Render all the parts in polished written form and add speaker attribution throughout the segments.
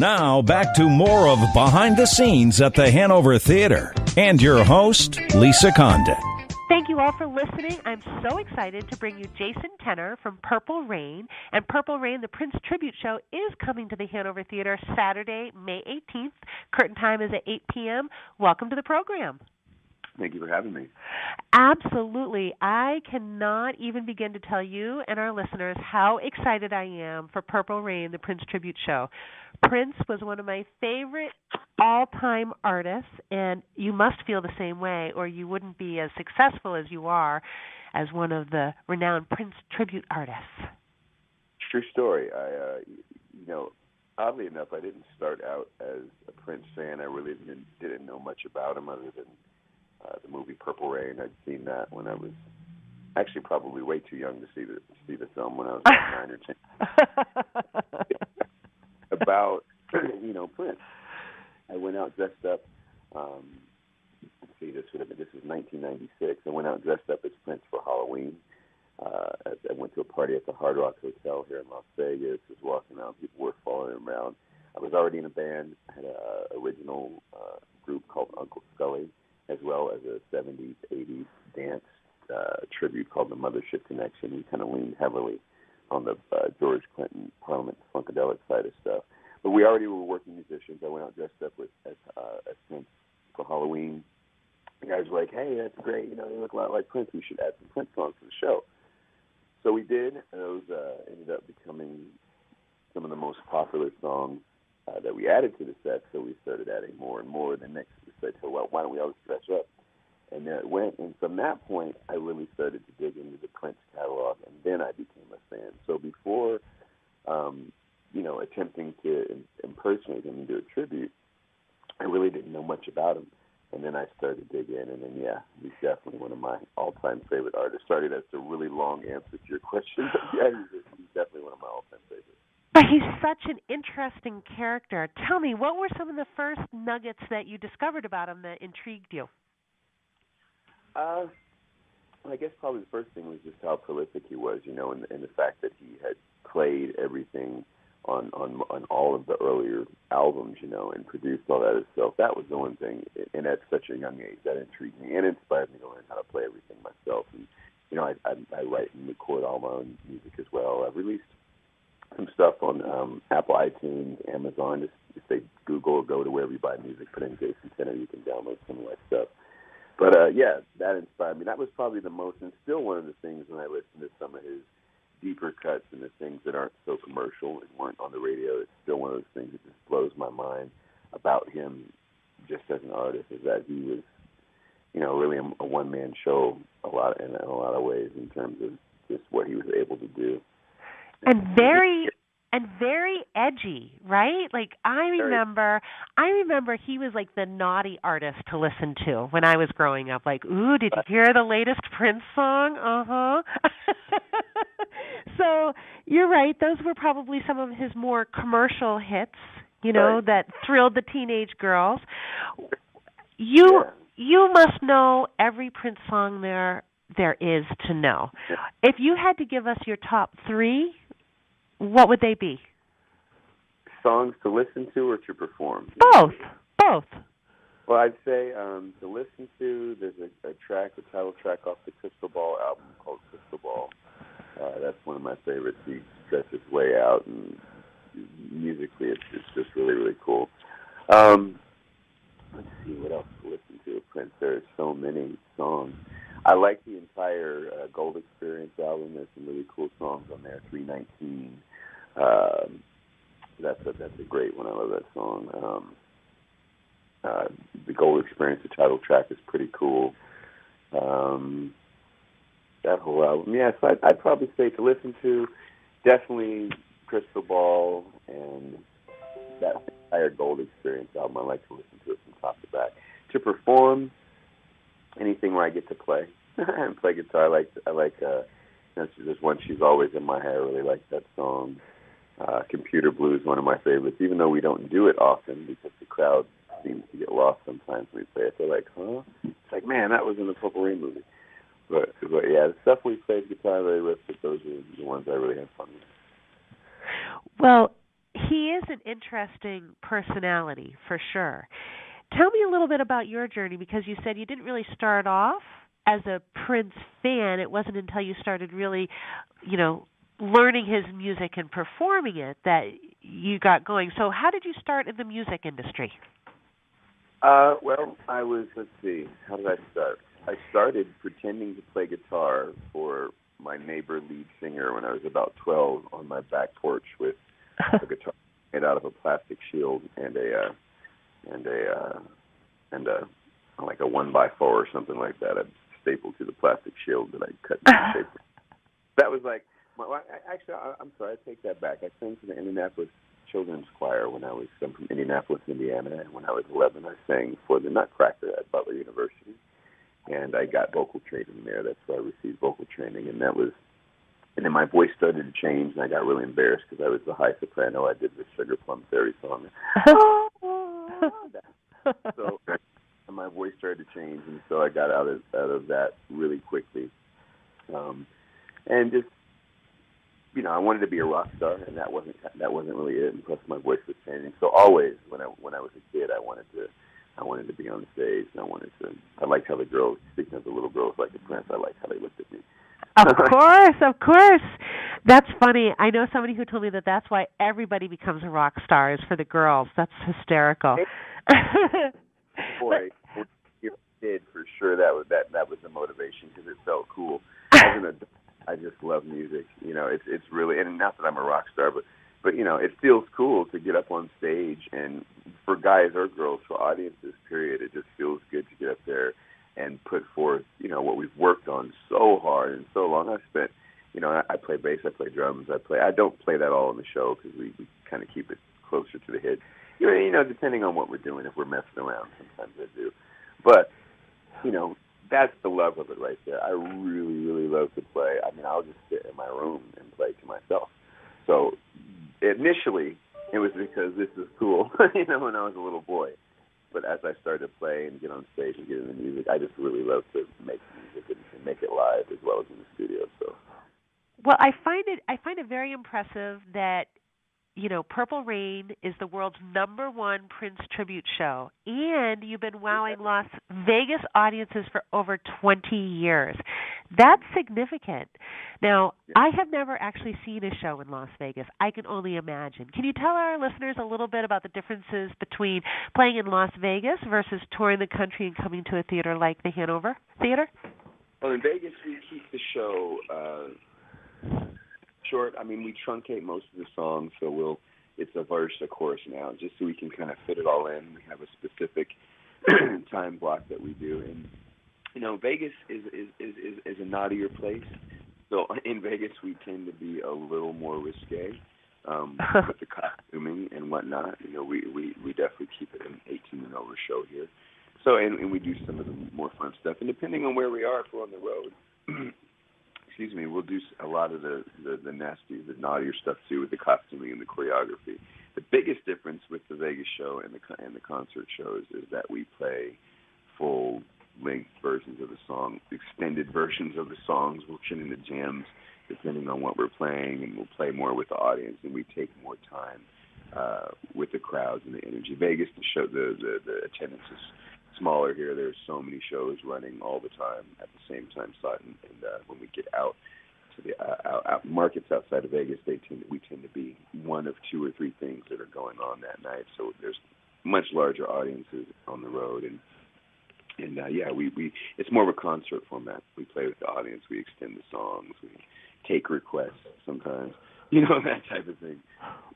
Speaker 1: Now, back to more of Behind the Scenes at the Hanover Theater. And your host, Lisa Condon.
Speaker 2: Thank you all for listening. I'm so excited to bring you Jason Tenor from Purple Rain. And Purple Rain, the Prince Tribute Show, is coming to the Hanover Theater Saturday, May 18th. Curtain time is at 8 p.m. Welcome to the program.
Speaker 3: Thank you for having me.
Speaker 2: Absolutely. I cannot even begin to tell you and our listeners how excited I am for Purple Rain, the Prince Tribute Show. Prince was one of my favorite all-time artists, and you must feel the same way, or you wouldn't be as successful as you are as one of the renowned Prince tribute artists.
Speaker 3: True story. Oddly enough, I didn't start out as a Prince fan. I really didn't know much about him other than the movie Purple Rain. I'd seen that when I was actually probably way too young to see the film when I was like 9 or 10. About Prince. I went out dressed up. This was 1996. I went out dressed up as Prince for Halloween. I went to a party at the Hard Rock Hotel here in Las Vegas. Was walking out, people were following around. I was already in a band. I had an original group called Uncle Scully, as well as a 70s, 80s dance tribute called the Mothership Connection. We kind of leaned heavily on the George Clinton Parliament Funkadelic side of stuff. But we already were working musicians. I went out dressed up as Prince for Halloween. The guys were like, hey, that's great. You look a lot like Prince. We should add some Prince songs to the show. So we did. And those ended up becoming some of the most popular songs that we added to the set. So we started adding more and more. Then next we said, well, why don't we always dress up? And there it went. And from that point, I really started to dig into the Prince catalog, and then I became a fan. So before, attempting to impersonate him and do a tribute, I really didn't know much about him. And then I started to dig in, and then, he's definitely one of my all-time favorite artists. Sorry, that's a really long answer to your question, but he's definitely one of my all-time favorites.
Speaker 2: But he's such an interesting character. Tell me, what were some of the first nuggets that you discovered about him that intrigued you?
Speaker 3: I guess probably the first thing was just how prolific he was, and the fact that he had played everything on all of the earlier albums, and produced all that himself. That was the one thing, and at such a young age, that intrigued me and inspired me to learn how to play everything myself. And, I write and record all my own music as well. I've released some stuff on Apple iTunes, Amazon. Just if they Google or go to wherever you buy music, put in Jason Tenor, you can download some of my stuff. But, that inspired me. That was probably the most, and still one of the things when I listen to some of his deeper cuts and the things that aren't so commercial and weren't on the radio, it's still one of those things that just blows my mind about him just as an artist, is that he was, really a one-man show in a lot of ways in terms of just what he was able to do.
Speaker 2: And very edgy, right? Like I remember he was like the naughty artist to listen to when I was growing up. Like, ooh, did you hear the latest Prince song? Uh-huh. So you're right. Those were probably some of his more commercial hits, that thrilled the teenage girls. You must know every Prince song there is to know. Yeah. If you had to give us your top 3, what would they be?
Speaker 3: Songs to listen to or to perform?
Speaker 2: Both.
Speaker 3: Well, I'd say to listen to, there's a title track off the Crystal Ball album called Crystal Ball. That's one of my favorites. He stretches way out, and musically it's just really, really cool. Let's see what else to listen to. Prince, there's so many songs. I like the entire Gold Experience album. There's some really cool songs on there. 319. That's a great one. I love that song. The Gold Experience, the title track, is pretty cool. That whole album. Yeah, so I'd probably say to listen to, definitely Crystal Ball and that entire Gold Experience album. I like to listen to it from top to back. To perform, anything where I get to play and play guitar. I like. There's one, She's Always in My Hair. I really like that song. Computer Blues, one of my favorites, even though we don't do it often because the crowd seems to get lost sometimes when we play it. They're like, huh? It's like, man, that was in the Purple Rain movie. But yeah, the stuff we played guitar, really riffs, but those are the ones I really have fun with.
Speaker 2: Well, he he is an interesting personality for sure. Tell me a little bit about your journey, because you said you didn't really start off as a Prince fan. It wasn't until you started really, learning his music and performing it that you got going. So how did you start in the music industry?
Speaker 3: Well, let's see, how did I start? I started pretending to play guitar for my neighbor lead singer when I was about 12 on my back porch with a guitar made out of a plastic shield and a like a 1x4 or something like that. I stapled to the plastic shield that I cut into shape. That was like, I'm sorry, I take that back. I sang for the Indianapolis Children's Choir I'm from Indianapolis, Indiana, and when I was 11, I sang for the Nutcracker at Butler University, and I got vocal training there. That's where I received vocal training, and then my voice started to change, and I got really embarrassed because I was the high soprano. I did the Sugar Plum Fairy song. So my voice started to change, and so I got out of that really quickly, and just I wanted to be a rock star, and that wasn't really it. And plus, my voice was changing. So always, when I was a kid, I wanted to be on stage, and I liked how the girls, speaking of the little girls like the Prince, I liked how they looked at me.
Speaker 2: Of course. That's funny. I know somebody who told me that that's why everybody becomes a rock star, is for the girls. That's hysterical.
Speaker 3: Boy, you did for sure. That was the motivation, because it felt cool. As an adult, I just love music. It's really, and not that I'm a rock star, but it feels cool to get up on stage, and for guys or girls, for audiences, period, it just feels good to get up there and put forth, what we've worked on so hard and so long. I've spent, I play bass, I play drums, I don't play that all in the show because we kind of keep it closer to the hit. Depending on what we're doing, if we're messing around, sometimes I do. But, that's the love of it right there. I really, really love to play. I mean, I'll just sit in my room and play to myself. So initially, it was because this is cool, when I was a little boy. But as I started to play and get on stage and get into music, I just really love to make music and make it live as well as in the studio. So,
Speaker 2: well, I find it very impressive that Purple Rain is the world's #1 Prince tribute show, and you've been wowing Las Vegas audiences for over 20 years. That's significant. Now, I have never actually seen a show in Las Vegas. I can only imagine. Can you tell our listeners a little bit about the differences between playing in Las Vegas versus touring the country and coming to a theater like the Hanover Theater?
Speaker 3: Well, in Vegas, we keep the show short. I mean, we truncate most of the songs, so it's a verse, a chorus now, just so we can kind of fit it all in. We have a specific time block that we do, and Vegas is a naughtier place. So in Vegas, we tend to be a little more risque with the costuming and whatnot. We definitely keep it an 18 and over show here. So and we do some of the more fun stuff, and depending on where we are, if we're on the road. Excuse me, we'll do a lot of the nasty, the naughtier stuff too, with the costuming and the choreography. The biggest difference with the Vegas show and the concert shows is that we play full-length versions of the song, extended versions of the songs. We'll get into jams depending on what we're playing, and we'll play more with the audience, and we take more time with the crowds and the energy. Vegas, the attendance is smaller here. There's so many shows running all the time at the same time slot, and when we get out to the out markets outside of Vegas, we tend to be one of 2 or 3 things that are going on that night. So there's much larger audiences on the road, and we it's more of a concert format. We play with the audience, we extend the songs, we take requests sometimes. That type of thing.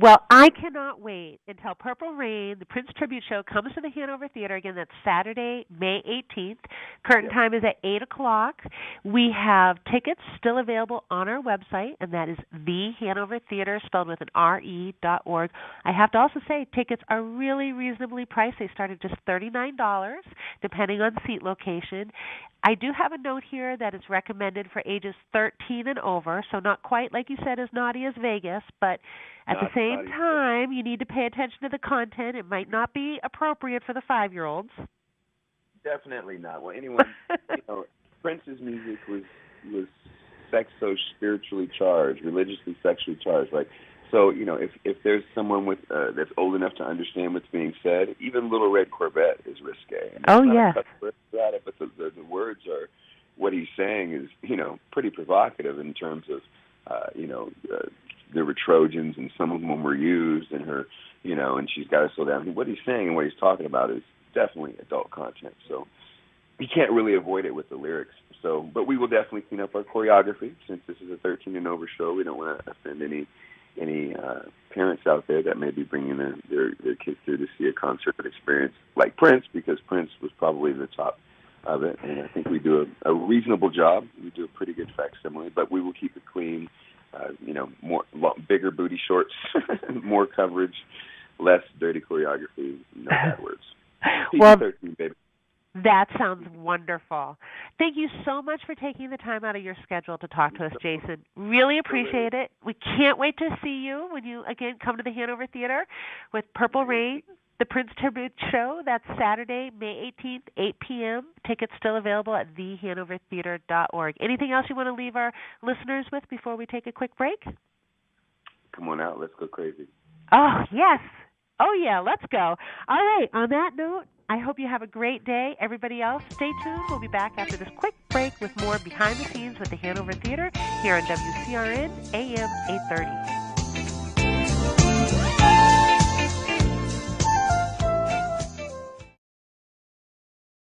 Speaker 2: Well, I cannot wait until Purple Rain, the Prince Tribute Show, comes to the Hanover Theater. Again, that's Saturday, May 18th. Curtain time is at 8 o'clock. We have tickets still available on our website, and that is the Hanover Theater, spelled with an RE.org. I have to also say tickets are really reasonably priced. They start at just $39, depending on seat location. I do have a note here that it's recommended for ages 13 and over, so not quite, like you said, as naughty as Vegas, but at the same time, you need to pay attention to the content. It might not be appropriate for the 5-year-olds.
Speaker 3: Definitely not. Well, anyone, Prince's music was so spiritually charged, religiously, sexually charged. Like So, if there's someone that's old enough to understand what's being said, even Little Red Corvette is risque. And
Speaker 2: Oh,
Speaker 3: not
Speaker 2: yes.
Speaker 3: a cuss word about it, but the words are, what he's saying is, pretty provocative in terms of, there were Trojans and some of them were used, and her, and she's got to slow down. What he's saying and what he's talking about is definitely adult content. So you can't really avoid it with the lyrics. So, but we will definitely clean up our choreography since this is a 13 and over show. We don't want to offend any parents out there that may be bringing their kids through to see a concert experience like Prince, because Prince was probably the top of it, and I think we do a reasonable job. We do a pretty good facsimile, but we will keep it clean. Bigger booty shorts, more coverage, less dirty choreography, no bad words.
Speaker 2: Well,
Speaker 3: PG-13, baby.
Speaker 2: That sounds wonderful. Thank you so much for taking the time out of your schedule to talk to us, Jason. Really appreciate it. We can't wait to see you when you, again, come to the Hanover Theater with Purple Rain, the Prince Tribute Show. That's Saturday, May 18th, 8 p.m. Tickets still available at thehanovertheater.org. Anything else you want to leave our listeners with before we take a quick break?
Speaker 3: Come on out. Let's go crazy.
Speaker 2: Oh, yes. Oh, yeah. Let's go. All right. On that note, I hope you have a great day. Everybody else, stay tuned. We'll be back after this quick break with more behind the scenes with the Hanover Theater here on WCRN AM 830.